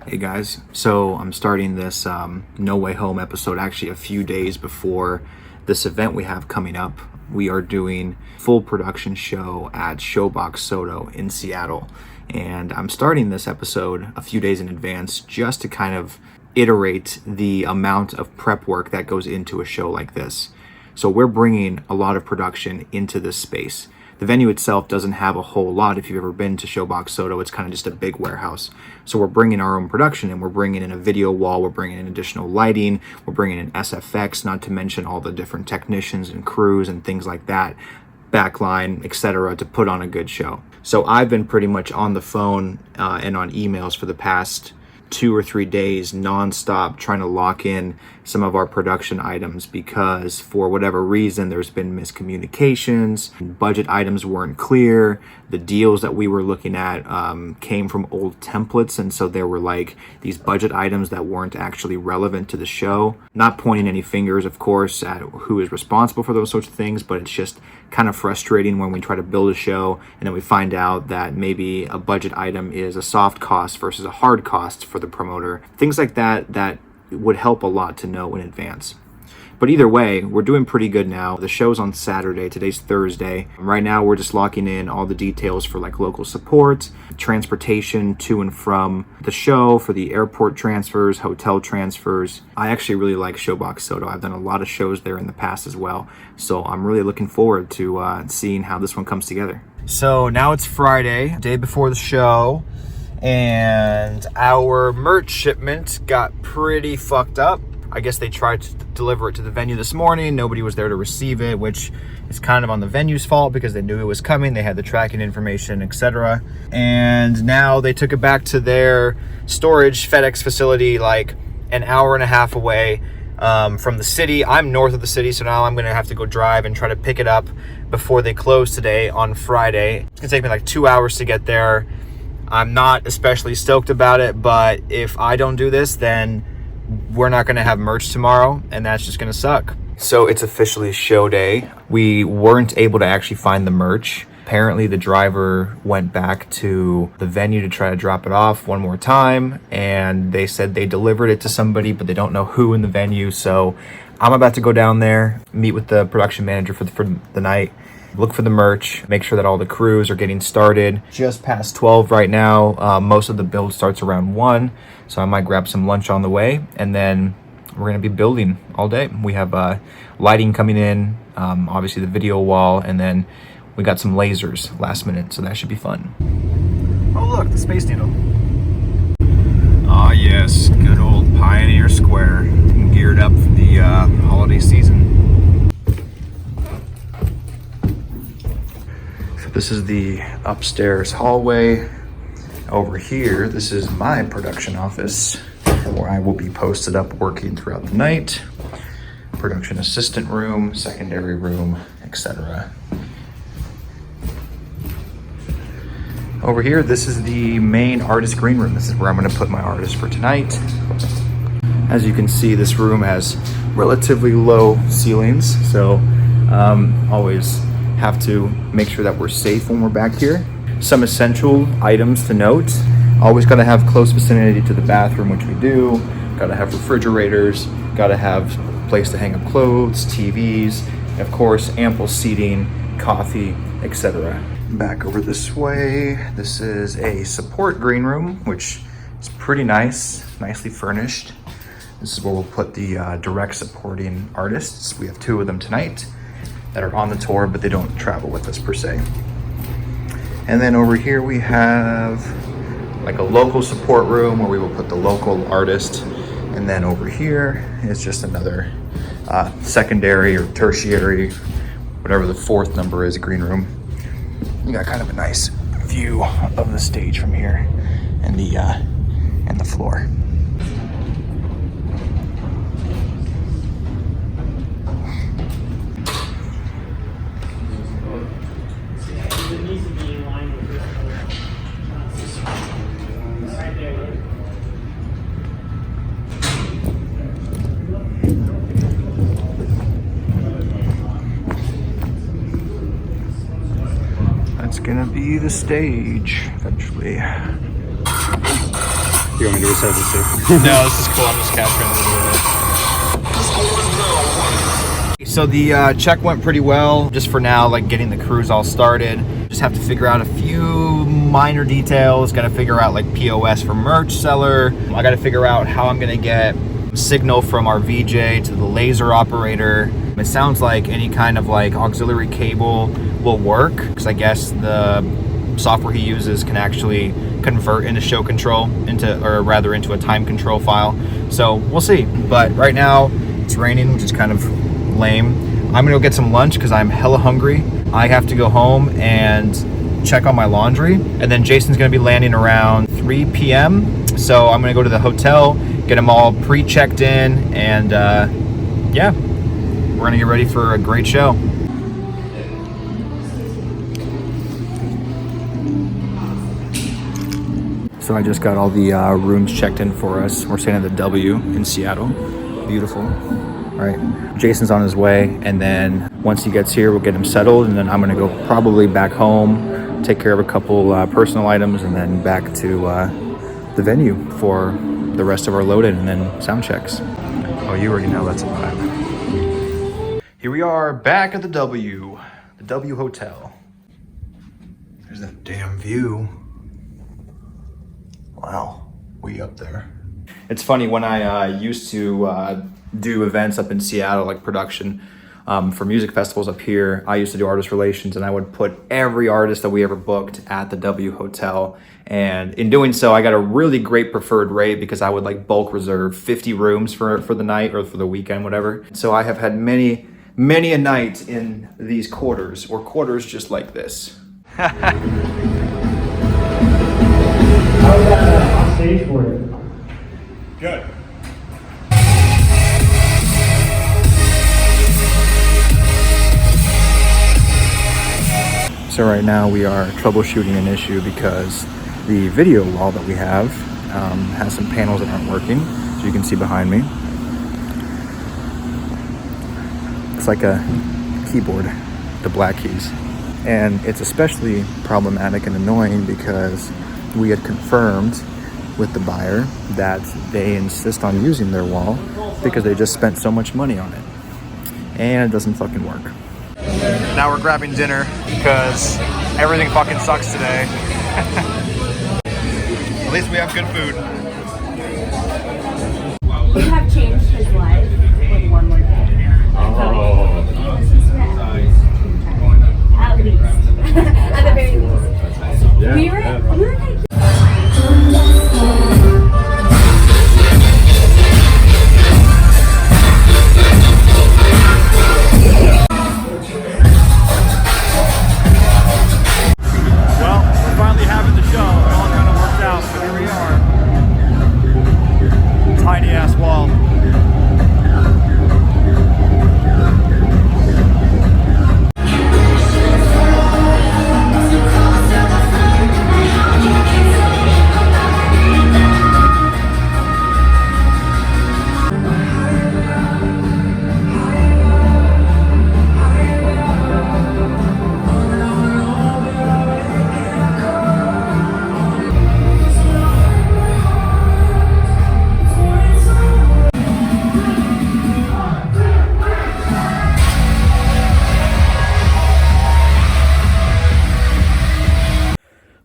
Hey guys, so I'm starting this No Way Home episode actually a few days before this event we have coming up. We are doing full production show at Showbox SoDo in Seattle. And I'm starting this episode a few days in advance just to kind of iterate the amount of prep work that goes into a show like this. So we're bringing a lot of production into this space. The venue itself doesn't have a whole lot. If you've ever been to Showbox SoDo, it's kind of just a big warehouse. So we're bringing our own production in. We're bringing in a video wall. We're bringing in additional lighting. We're bringing in SFX, not to mention all the different technicians and crews and things like that, backline, etc., to put on a good show. So I've been pretty much on the phone and on emails for the past 2 or 3 days nonstop trying to lock in some of our production items because for whatever reason there's been miscommunications, budget items weren't clear, the deals that we were looking at came from old templates, and so there were like these budget items that weren't actually relevant to the show. Not pointing any fingers, of course, at who is responsible for those sorts of things, but it's just kind of frustrating when we try to build a show and then we find out that maybe a budget item is a soft cost versus a hard cost for the promoter. Things like that would help a lot to know in advance. But either way, we're doing pretty good now. The show's on Saturday. Today's Thursday. Right now, we're just locking in all the details for like local support, transportation to and from the show, for the airport transfers, hotel transfers. I actually really like Showbox SoDo. I've done a lot of shows there in the past as well. So I'm really looking forward to seeing how this one comes together. So now it's Friday, day before the show, and our merch shipment got pretty fucked up. I guess they tried to deliver it to the venue this morning. Nobody was there to receive it, which is kind of on the venue's fault because they knew it was coming. They had the tracking information, etc. And now they took it back to their storage FedEx facility like an hour and a half away from the city. I'm north of the city, so now I'm gonna have to go drive and try to pick it up before they close today on Friday. It's gonna take me like 2 hours to get there. I'm not especially stoked about it, but if I don't do this, then we're not gonna have merch tomorrow, and that's just gonna suck. So it's officially show day. We weren't able to actually find the merch. Apparently the driver went back to the venue to try to drop it off one more time, and they said they delivered it to somebody, but they don't know who in the venue. So I'm about to go down there, meet with the production manager for the night, look for the merch, make sure that all the crews are getting started. Just past 12 right now. Most of the build starts around 1, so I might grab some lunch on the way, and then we're gonna be building all day. We have lighting coming in, obviously the video wall, and then we got some lasers last minute, so that should be fun. Oh look, the Space Needle. Ah yes, good old Pioneer Square, geared up for the holiday season. This is the upstairs hallway. Over here, this is my production office where I will be posted up working throughout the night. Production assistant room, secondary room, etc. Over here, this is the main artist green room. This is where I'm gonna put my artists for tonight. As you can see, this room has relatively low ceilings, so always have to make sure that we're safe when we're back here. Some essential items to note: always got to have close vicinity to the bathroom, which we do. Got to have refrigerators, got to have a place to hang up clothes, TVs, and of course ample seating, coffee, etc. Back over this way, this is a support green room, which is pretty nice, nicely furnished. This is where we'll put the direct supporting artists. We have 2 of them tonight that are on the tour, but they don't travel with us per se. And then over here we have like a local support room where we will put the local artist. And then over here is just another secondary or tertiary, whatever the 4th number is, green room. You got kind of a nice view of the stage from here and the floor. That's gonna be the stage eventually. You want me to reset this too? No, this is cool. I'm just capturing it. So the check went pretty well. Just for now, like getting the crews all started. Just have to figure out a few minor details. Got to figure out like POS for merch seller. I got to figure out how I'm gonna get signal from our VJ to the laser operator. It sounds like any kind of like auxiliary cable will work, because I guess the software he uses can actually convert into show control into a time control file. So we'll see. But right now it's raining, which is kind of lame. I'm gonna go get some lunch because I'm hella hungry. I have to go home and check on my laundry, and then Jason's gonna be landing around 3 p.m. So I'm gonna go to the hotel, get them all pre-checked in, and yeah, we're gonna get ready for a great show. So I just got all the rooms checked in for us. We're staying at the W in Seattle. Beautiful. All right, Jason's on his way, and then once he gets here, we'll get him settled, and then I'm gonna go probably back home, take care of a couple personal items, and then back to the venue for the rest of our load-in and then sound checks. Oh, you already know that's a vibe. Here we are back at the W Hotel. There's that damn view. Wow, way up there. It's funny, when I used to do events up in Seattle, like production for music festivals up here, I used to do artist relations, and I would put every artist that we ever booked at the W Hotel. And in doing so, I got a really great preferred rate because I would like bulk reserve 50 rooms for the night or for the weekend, whatever. So I have had many a night in these quarters just like this. How was that on stage for you? Good. So right now we are troubleshooting an issue because the video wall that we have has some panels that aren't working, so you can see behind me. It's like a keyboard, the black keys. And it's especially problematic and annoying because we had confirmed with the buyer that they insist on using their wall because they just spent so much money on it. And it doesn't fucking work. Now we're grabbing dinner because everything fucking sucks today. At least we have good food. We have changed his life with one more day. Oh. At least. At the very least. Yeah, We were like, Well, we're finally having the show. It all kind of worked out, but here we are. Tiny ass wall.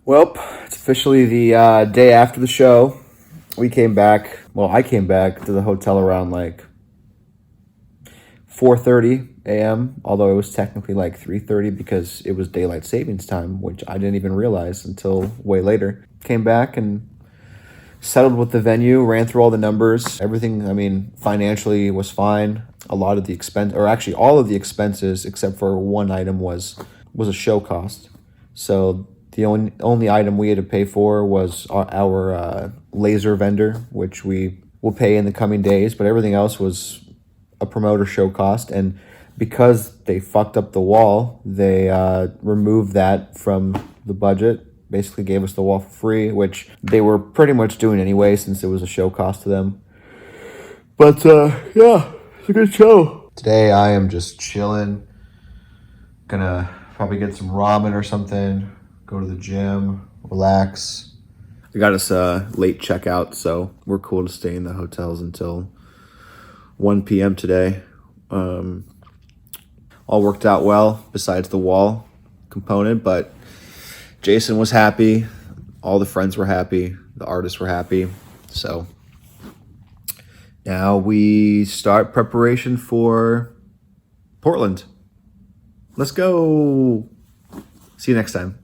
Well, it's officially the day after the show. We came back, well, I came back to the hotel around like 4:30 a.m., although it was technically like 3:30 because it was daylight savings time, which I didn't even realize until way later. Came back and settled with the venue, ran through all the numbers. Everything, I mean, financially was fine. A lot of the expense, or actually all of the expenses except for one item was a show cost. So the only item we had to pay for was our laser vendor, which we will pay in the coming days, but everything else was a promoter show cost. And because they fucked up the wall, they removed that from the budget, basically gave us the wall for free, which they were pretty much doing anyway since it was a show cost to them. But yeah, it's a good show. Today I am just chilling. Gonna probably get some ramen or something, go to the gym, relax. They got us a late checkout, so we're cool to stay in the hotels until 1 p.m. today. All worked out well besides the wall component, but Jason was happy. All the friends were happy. The artists were happy. So now we start preparation for Portland. Let's go. See you next time.